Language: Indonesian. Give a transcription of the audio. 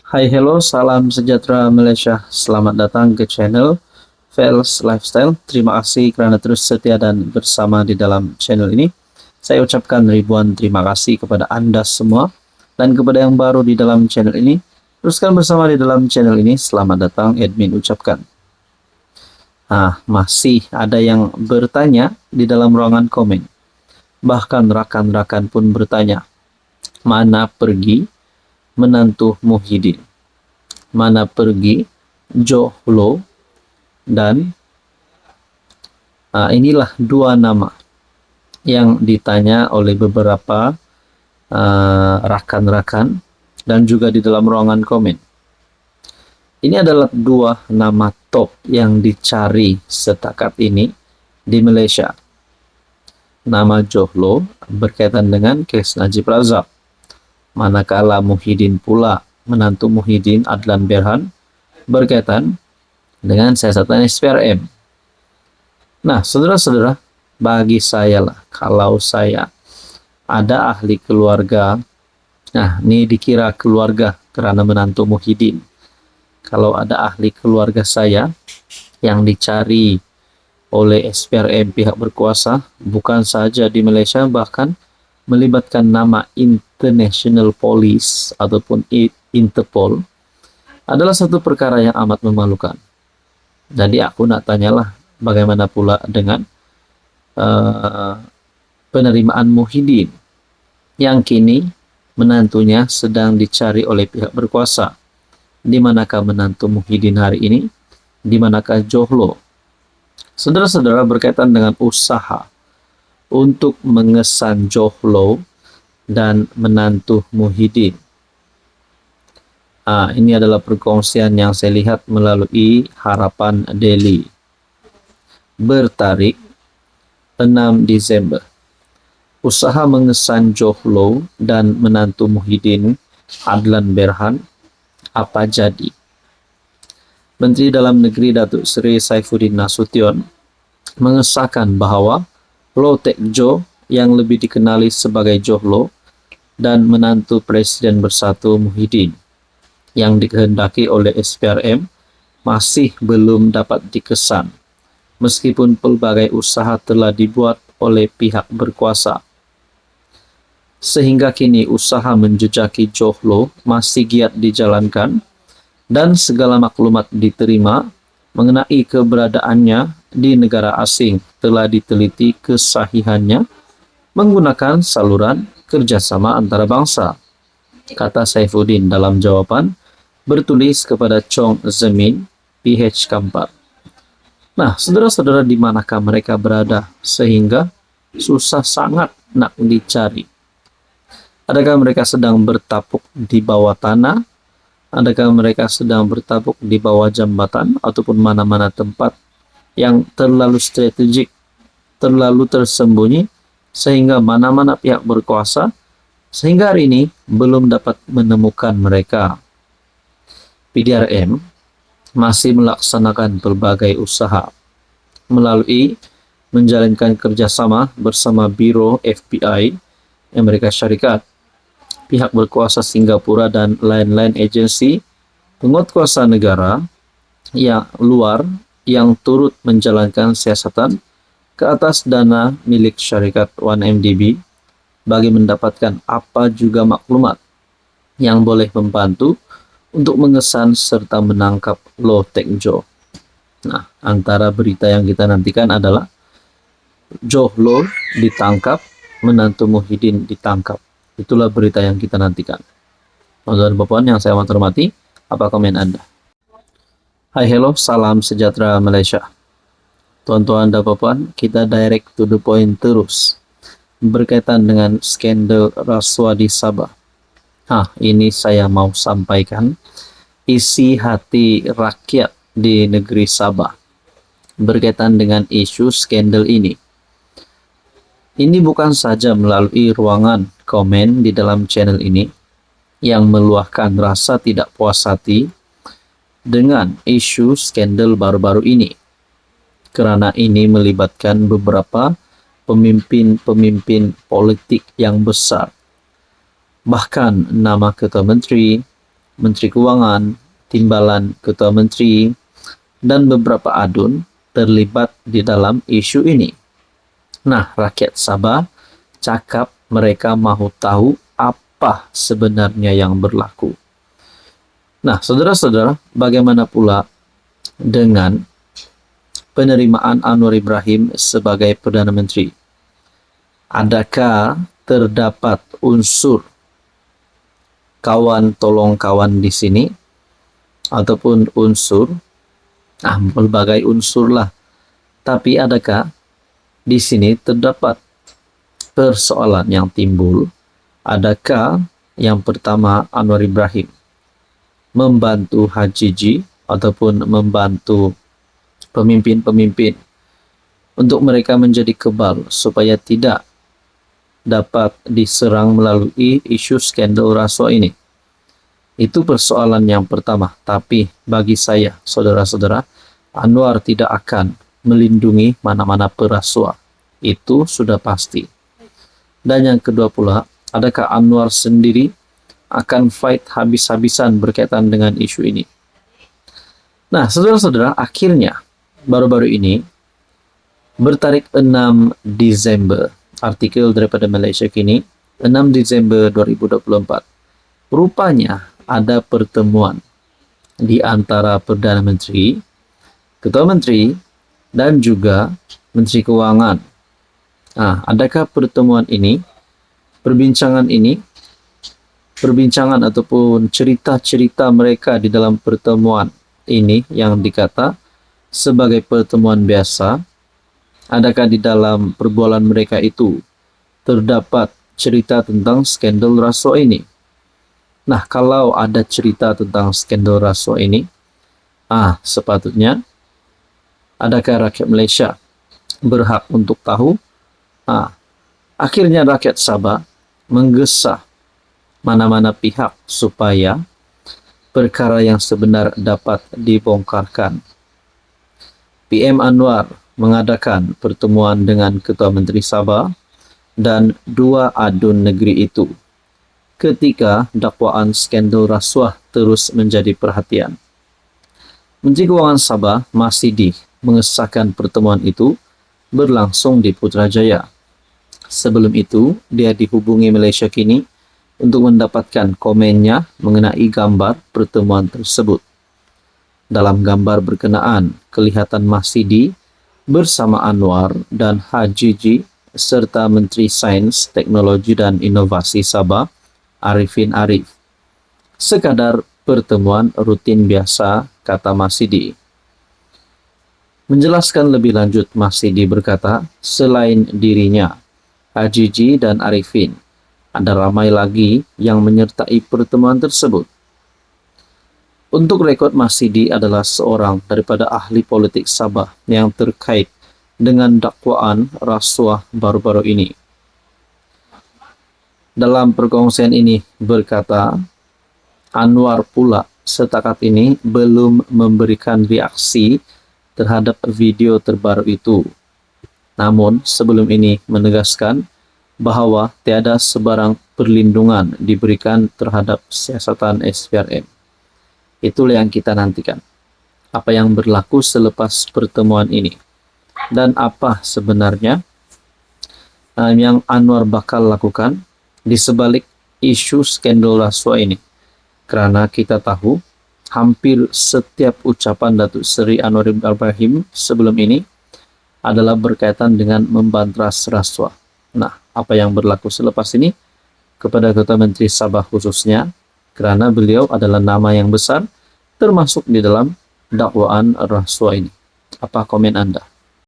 Hai, hello, salam sejahtera Malaysia. Selamat datang ke channel Fels Lifestyle. Terima kasih kerana terus setia dan bersama di dalam channel ini. Saya ucapkan ribuan terima kasih kepada Anda semua dan kepada yang baru di dalam channel ini. Teruskan bersama di dalam channel ini. Selamat datang, admin ucapkan. Masih ada yang bertanya di dalam ruangan komen. Bahkan rakan-rakan pun bertanya, mana pergi menantu Muhyiddin? Mana pergi Johlo? Dan inilah dua nama yang ditanya oleh beberapa rakan-rakan dan juga di dalam ruangan komen. Ini adalah dua nama top yang dicari setakat ini di Malaysia. Nama Johlo berkaitan dengan kes Najib Razak, manakala Muhyiddin pula, menantu Muhyiddin Adlan Berhan, berkaitan dengan siasatan SPRM. Nah, saudara-saudara, bagi saya lah, kalau saya ada ahli keluarga, ini dikira keluarga kerana menantu Muhyiddin. Kalau ada ahli keluarga saya yang dicari oleh SPRM pihak berkuasa, bukan saja di Malaysia, bahkan melibatkan nama International Police ataupun Interpol, adalah satu perkara yang amat memalukan. Jadi aku nak tanyalah, bagaimana pula dengan penerimaan Muhyiddin yang kini menantunya sedang dicari oleh pihak berkuasa. Di manakah menantu Muhyiddin hari ini? Di manakah Johlo? Saudara-saudara, berkaitan dengan usaha untuk mengesan Johlo dan menantu Muhyiddin. Ini adalah perkongsian yang saya lihat melalui Harapan Daily. Bertarik 6 Disember. Usaha mengesan Johlo dan menantu Muhyiddin Adlan Berhan apa jadi? Menteri Dalam Negeri Datuk Seri Saifuddin Nasution mengesahkan bahawa Low Tech Jo yang lebih dikenali sebagai Johlo dan menantu Presiden Bersatu Muhyiddin yang dikehendaki oleh SPRM masih belum dapat dikesan meskipun pelbagai usaha telah dibuat oleh pihak berkuasa. Sehingga kini usaha menjejaki Johlo masih giat dijalankan dan segala maklumat diterima mengenai keberadaannya di negara asing telah diteliti kesahihannya menggunakan saluran kerjasama antarabangsa, kata Saifuddin dalam jawapan bertulis kepada Chong Zemin, PH Kampar. Nah, saudara-saudara, di manakah mereka berada sehingga susah sangat nak dicari? Adakah mereka sedang bertapuk di bawah tanah? Adakah mereka sedang bertapuk di bawah jambatan ataupun mana-mana tempat yang terlalu strategik, terlalu tersembunyi, sehingga mana-mana pihak berkuasa sehingga hari ini belum dapat menemukan mereka? PDRM masih melaksanakan pelbagai usaha melalui menjalankan kerjasama bersama Biro FBI Amerika Syarikat, pihak berkuasa Singapura dan lain-lain agensi penguatkuasa negara yang luar yang turut menjalankan siasatan ke atas dana milik syarikat 1MDB bagi mendapatkan apa juga maklumat yang boleh membantu untuk mengesan serta menangkap Low Tech Jo. Nah, antara berita yang kita nantikan adalah Johlo ditangkap, menantu Muhyiddin ditangkap. Itulah berita yang kita nantikan. Tuan-tuan dan puan yang saya amat hormati, apa komen Anda? Hai, hello, salam sejahtera Malaysia. Tuan-tuan dan puan, kita direct to the point terus berkaitan dengan skandal rasuah di Sabah. Ini saya mau sampaikan isi hati rakyat di negeri Sabah berkaitan dengan isu skandal ini. Ini bukan saja melalui ruangan komen di dalam channel ini yang meluahkan rasa tidak puas hati dengan isu skandal baru-baru ini, kerana ini melibatkan beberapa pemimpin politik yang besar. Bahkan nama Ketua Menteri, Menteri Keuangan, Timbalan Ketua Menteri, dan beberapa adun terlibat di dalam isu ini. Nah, rakyat Sabah cakap mereka mahu tahu apa sebenarnya yang berlaku. Nah, saudara-saudara, bagaimana pula dengan penerimaan Anwar Ibrahim sebagai Perdana Menteri? Adakah terdapat unsur kawan tolong kawan di sini? Ataupun unsur, berbagai unsur lah. Tapi adakah di sini terdapat persoalan yang timbul? Adakah yang pertama Anwar Ibrahim membantu HJJ ataupun membantu pemimpin-pemimpin untuk mereka menjadi kebal supaya tidak dapat diserang melalui isu skandal rasuah ini? Itu persoalan yang pertama. Tapi bagi saya, saudara-saudara, Anwar tidak akan melindungi mana-mana perasuah. Itu sudah pasti. Dan yang kedua pula, adakah Anwar sendiri akan fight habis-habisan berkaitan dengan isu ini? Nah, saudara-saudara, akhirnya baru-baru ini bertarik 6 Desember, artikel daripada Malaysia Kini, 6 Desember 2024. Rupanya ada pertemuan di antara Perdana Menteri, Ketua Menteri, dan juga Menteri Keuangan. Nah, adakah pertemuan ini, perbincangan ataupun cerita-cerita mereka di dalam pertemuan ini yang dikata sebagai pertemuan biasa? Adakah di dalam perbualan mereka itu terdapat cerita tentang skandal rasuah ini? Nah, kalau ada cerita tentang skandal rasuah ini, sepatutnya adakah rakyat Malaysia berhak untuk tahu? Akhirnya rakyat Sabah menggesa mana-mana pihak supaya perkara yang sebenar dapat dibongkarkan. PM Anwar mengadakan pertemuan dengan Ketua Menteri Sabah dan dua adun negeri itu ketika dakwaan skandal rasuah terus menjadi perhatian. Menteri Keuangan Sabah, Masidi, mengesahkan pertemuan itu berlangsung di Putrajaya. Sebelum itu, dia dihubungi Malaysia Kini untuk mendapatkan komennya mengenai gambar pertemuan tersebut. Dalam gambar berkenaan, kelihatan Masidi bersama Anwar dan HJJ serta Menteri Sains, Teknologi dan Inovasi Sabah, Arifin Arif. Sekadar pertemuan rutin biasa, kata Masidi. Menjelaskan lebih lanjut, Masidi berkata, selain dirinya, HJJ dan Arifin, ada ramai lagi yang menyertai pertemuan tersebut. Untuk rekod, Masidi adalah seorang daripada ahli politik Sabah yang terkait dengan dakwaan rasuah baru-baru ini. Dalam perkongsian ini berkata, Anwar pula setakat ini belum memberikan reaksi terhadap video terbaru itu. Namun sebelum ini menegaskan bahawa tiada sebarang perlindungan diberikan terhadap siasatan SPRM. Itulah yang kita nantikan. Apa yang berlaku selepas pertemuan ini. Dan apa sebenarnya yang Anwar bakal lakukan di sebalik isu skandal rasuah ini. Kerana kita tahu hampir setiap ucapan Datuk Seri Anwar Ibrahim sebelum ini adalah berkaitan dengan membantras rasuah. Nah, apa yang berlaku selepas ini kepada Ketua Menteri Sabah khususnya, kerana beliau adalah nama yang besar termasuk di dalam dakwaan rasuah ini. Apa komen Anda?